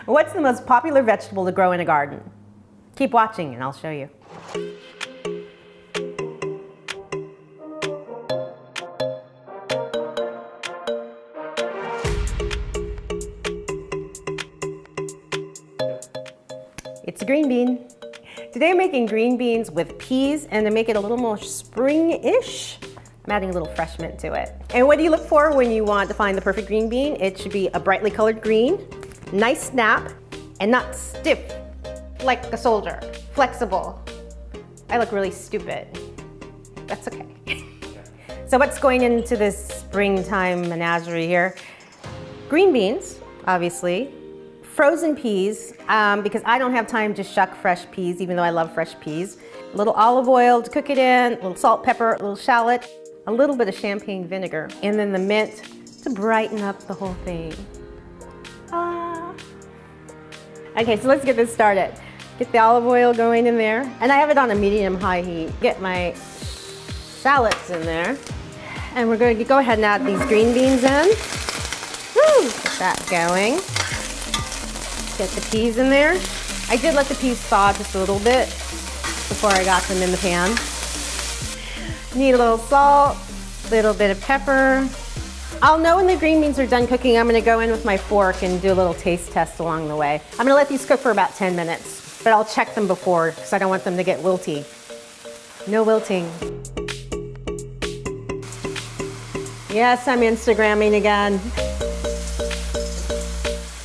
What's the most popular vegetable to grow in a garden? Keep watching and I'll show you. It's a green bean. Today I'm making green beans with peas, and to make it a little more spring-ish, I'm adding a little fresh mint to it. And what do you look for when you want to find the perfect green bean? It should be a brightly colored green, nice snap, and not stiff like a soldier, flexible. I look really stupid. That's okay. So what's going into this springtime menagerie here? Green beans, obviously. Frozen peas, because I don't have time to shuck fresh peas, even though I love fresh peas. A little olive oil to cook it in, a little salt, pepper, a little shallot, a little bit of champagne vinegar, and then the mint to brighten up the whole thing. Ah. Okay, so let's get this started. Get the olive oil going in there, and I have it on a medium-high heat. Get my shallots in there, and we're going to go ahead and add these green beans in. Woo, get that going. Get the peas in there. I did let the peas thaw just a little bit before I got them in the pan. Need a little salt, a little bit of pepper. I'll know when the green beans are done cooking. I'm gonna go in with my fork and do a little taste test along the way. I'm gonna let these cook for about 10 minutes, but I'll check them before because I don't want them to get wilty. No wilting. Yes, I'm Instagramming again.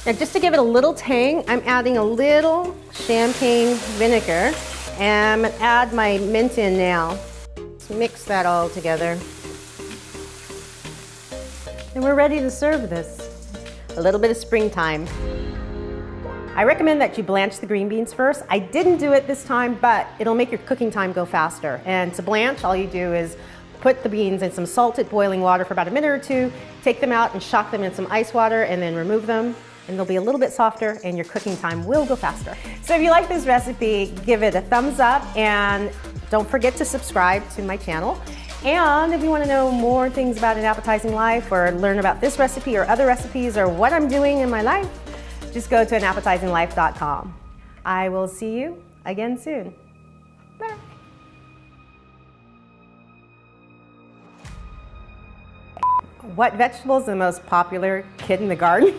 Now, just to give it a little tang, I'm adding a little champagne vinegar, and I'm gonna add my mint in now. Let's mix that all together. And we're ready to serve this. A little bit of springtime. I recommend that you blanch the green beans first. I didn't do it this time, but it'll make your cooking time go faster. And to blanch, all you do is put the beans in some salted boiling water for about a minute or two, take them out and shock them in some ice water, and then remove them. And they'll be a little bit softer and your cooking time will go faster. So if you like this recipe, give it a thumbs up and don't forget to subscribe to my channel. And if you want to know more things about an appetizing life or learn about this recipe or other recipes or what I'm doing in my life, just go to anappetizinglife.com. I will see you again soon. Bye. What vegetable is the most popular kid in the garden?